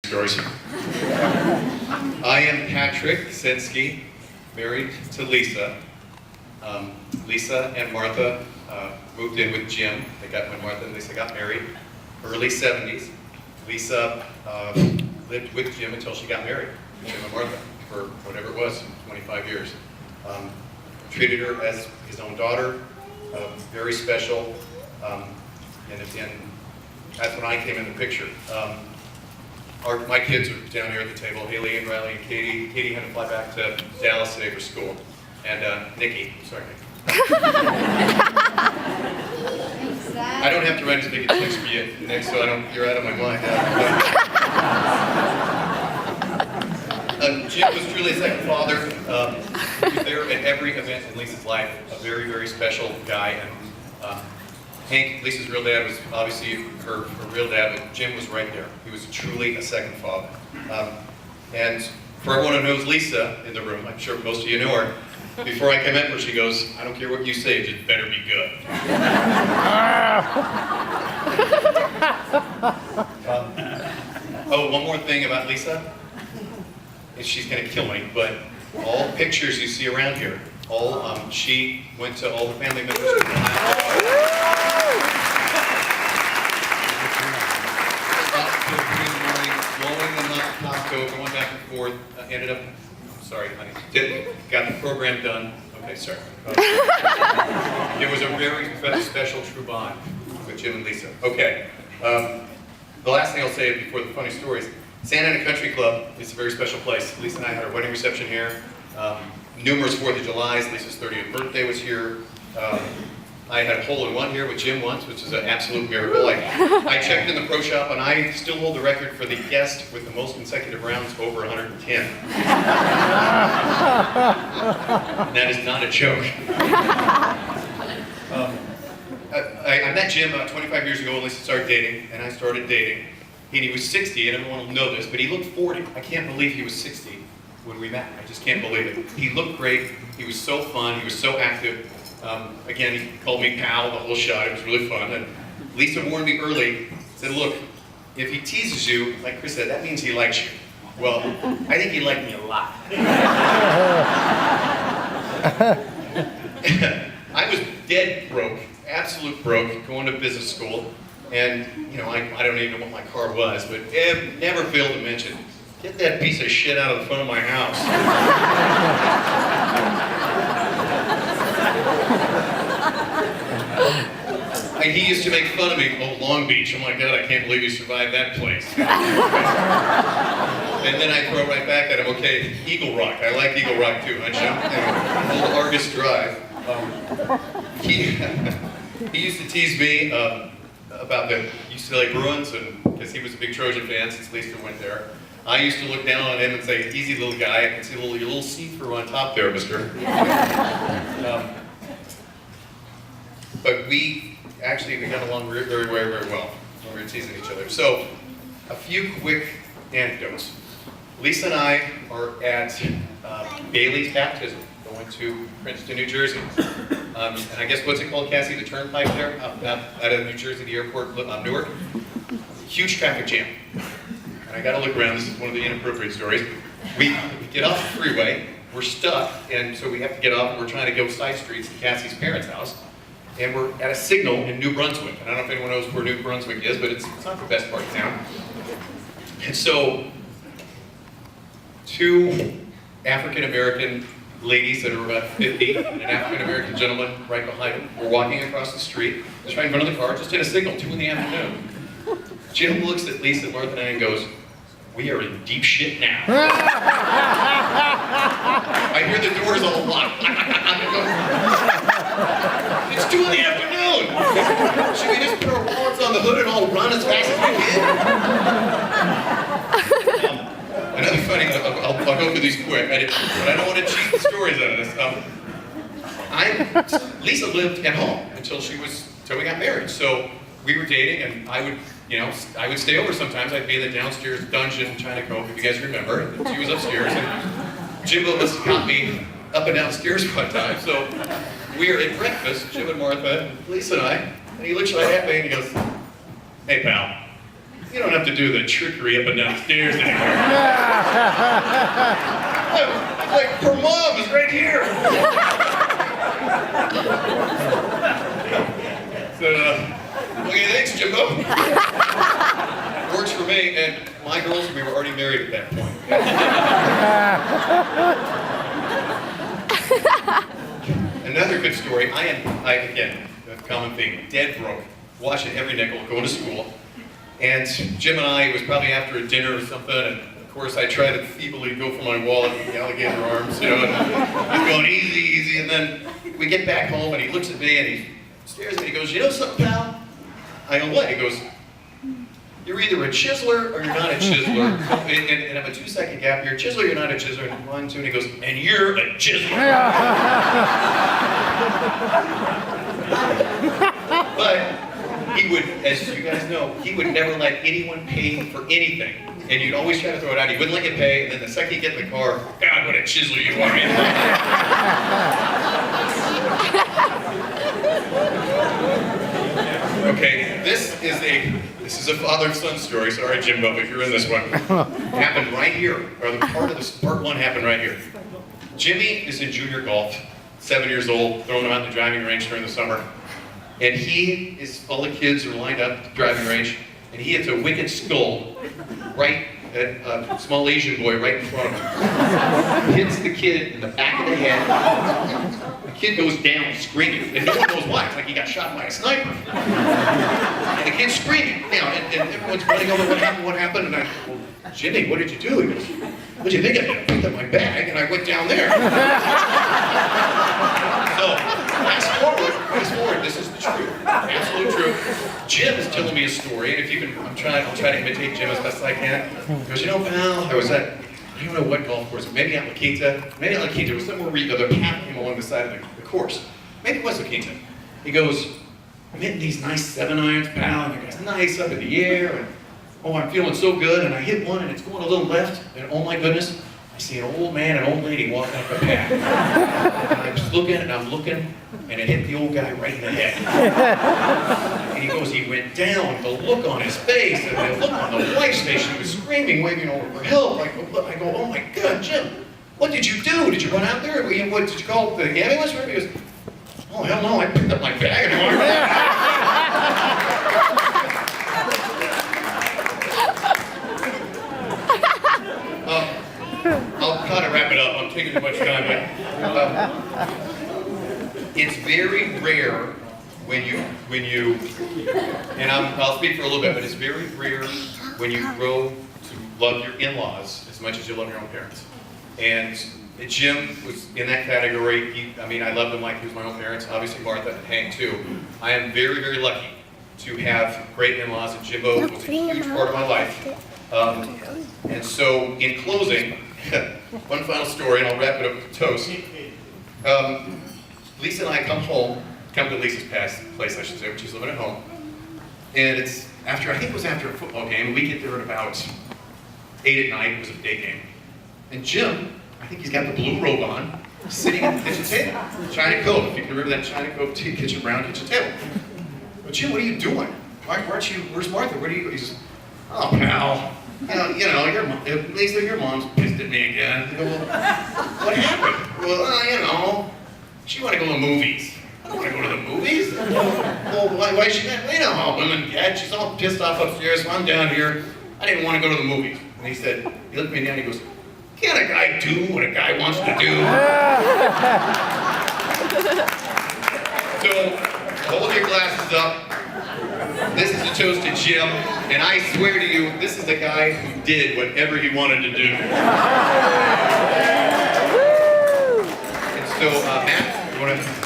Stories. I am Patrick Senske, married to Lisa. Lisa and Martha moved in with Jim. When Martha and Lisa got married, early 70s. Lisa lived with Jim until she got married, Jim and Martha, for whatever it was, 25 years. Treated her as his own daughter, very special, and that's when I came in the picture. My kids are down here at the table, Haley and Riley and Katie. Katie had to fly back to Dallas today for school. And Nikki, sorry Nikki. I don't have to write as big a text for you, Nick, so you're out of my mind. Jim was truly a second father. He was there at every event in Lisa's life, a very, very special guy. And Hank, Lisa's real dad, was obviously her real dad, but Jim was right there. He was truly a second father. And for everyone who knows Lisa in the room, I'm sure most of you know her, before I come in her, she goes, "I don't care what you say, it just better be good." Oh, one more thing about Lisa. She's going to kill me, but all pictures you see around here, she went to all the family members. Blowing them up, Costco, going back and forth, ended up, sorry honey, got the program done. Okay, sorry. It was a very special true bond with Jim and Lisa. Okay, the last thing I'll say before the funny stories, Santa Ana Country Club is a very special place. Lisa and I had our wedding reception here. Numerous 4th of Julys. Lisa's 30th birthday was here. I had a hole-in-one here with Jim once, which is an absolute miracle. I checked in the pro shop, and I still hold the record for the guest with the most consecutive rounds over 110. And that is not a joke. I met Jim about 25 years ago when Lisa started dating, and I started dating. And he was 60, and everyone will know this, but he looked 40. I can't believe he was 60 when we met. I just can't believe it. He looked great. He was so fun. He was so active. Again, he called me pal the whole shot. It was really fun. And Lisa warned me early, said, "Look, if he teases you, like Chris said, that means he likes you." Well, I think he liked me a lot. I was dead broke, absolute broke, going to business school. And, you know, I don't even know what my car was, but never failed to mention, "Get that piece of shit out of the front of my house." He used to make fun of me, "Oh, Long Beach, oh my God, I can't believe you survived that place." And then I throw right back at him, "Okay, Eagle Rock, I like Eagle Rock too, huh, Jim? Old Argus Drive." He used to tease me about the UCLA Bruins, and because he was a big Trojan fan since Lisa went there. I used to look down on him and say, "Easy little guy, I can see your little see-through on top there, mister." But we got along very, very, very, very well when we were teasing each other. So, a few quick anecdotes. Lisa and I are at Bailey's baptism, going to Princeton, New Jersey. And I guess, what's it called, Cassie? The turnpike there, out of New Jersey, the airport, Newark. Huge traffic jam. And I gotta look around, this is one of the inappropriate stories. We get off the freeway, we're stuck, and so we have to get off, and we're trying to go side streets to Cassie's parents' house. And we're at a signal in New Brunswick. And I don't know if anyone knows where New Brunswick is, but it's not the best part of town. And so, two African-American ladies that are about 50, and an African-American gentleman right behind them, were walking across the street, just right in front of the car, just hit a signal, 2 in the afternoon. Jim looks at Lisa, Martha, and I and goes, "We are in deep shit now." I hear the doors all locked. It's 2 in the afternoon! Should we just put our wallets on the hood and all run as fast as we can? Another funny, I'll go through these quick, but I don't want to cheat the stories out of this. Lisa lived at home until we got married. So we were dating, and I would stay over sometimes. I'd be in the downstairs dungeon trying to cope, if you guys remember. And she was upstairs, and Jimbo must have got me up and downstairs one time. So we were at breakfast, Jim and Martha, and Lisa and I, and he looks right at me and he goes, "Hey pal, you don't have to do the trickery up and down the stairs anymore. I'm like, her mom is right here. So, okay, thanks, Jimbo. Works for me, and my girls, we were already married at that point. Another good story, again, a common thing, dead broke, washing every nickel, going to school. And Jim and I, it was probably after a dinner or something, and of course I tried to feebly go for my wallet with the alligator arms, you know, and he's going easy, easy, and then we get back home and he looks at me and he stares at me, he goes, you know something, pal? I go, what? He goes, you're either a chiseler or you're not a chiseler. And I'm a 2-second gap, you're a chiseler, you're not a chiseler, and 1, 2, and he goes, and you're a chiseler. But he would, as you guys know, he would never let anyone pay for anything. And you'd always try to throw it out. He wouldn't let you pay, and then the second you get in the car, God, what a chiseler you are. Okay, this is a father-son story. Sorry, Jimbo, if you're in this one. It happened right here, or the part 1 happened right here. Jimmy is in junior golf, 7 years old, throwing him out in the driving range during the summer. And all the kids are lined up at the driving range, and he hits a wicked skull right at a small Asian boy right in front of him. Hits the kid in the back of the head. The kid goes down screaming, and no one knows why. It's like he got shot by a sniper. And the kid's screaming. Now, and everyone's running over, what happened? And I go, well, Jimmy, what did you do? He goes, what do you think I did? I picked up my bag and I went down there. So, fast forward, this is the truth, absolute truth. Jim is telling me a story, and if you can, I'll try to imitate Jim as best as I can. He goes, you know, pal, I was at, I don't know what golf course, maybe at La Quinta, it was somewhere where the path came along the side of the course. Maybe it was La Quinta. He goes, I'm hitting these nice 7-irons, pal, and it's nice up in the air, and oh, I'm feeling so good, and I hit one, and it's going a little left, and oh my goodness, I see an old man and old lady walking up the path. And I'm just looking, and I'm looking, and it hit the old guy right in the head. And he goes, he went down, the look on his face, and the look on the wife's face, she was screaming, waving over for help. I go, oh my God, Jim, what did you do? Did you run out there? What, did you call the ambulance? He goes, oh hell no, I picked up my bag and I I'll kind of wrap it up. I'm taking too much time, but it's very rare when you, and I'll speak for a little bit, but it's very rare when you grow to love your in-laws as much as you love your own parents. And Jim was in that category. I loved him like he was my own parents. Obviously Martha and Hank too. I am very, very lucky to have great in-laws, and Jimbo was a huge part of my life. And so, in closing, one final story, and I'll wrap it up with a toast. Lisa and I come to Lisa's place, I should say, when she's living at home. And it's after, I think it was after a football game, we get there at about 8 at night, it was a day game. And Jim, I think he's got the blue robe on, sitting at the kitchen table. China Cove, if you can remember that China Cove kitchen, brown kitchen table. But Jim, what are you doing? Where's Martha? Where do you go? He says, oh, pal, Lisa, your mom's pissed at me again. I go, well, what happened? Well, she wanted to go to the movies. I don't want to go to the movies. Well, why is she not? You know how women get. She's all pissed off upstairs, so I'm down here. I didn't want to go to the movies. And he looked me down, he goes, can't a guy do what a guy wants to do? So, hold your glasses up. This is a toast to Jim, and I swear to you, this is the guy who did whatever he wanted to do. And so, Matt, you want to...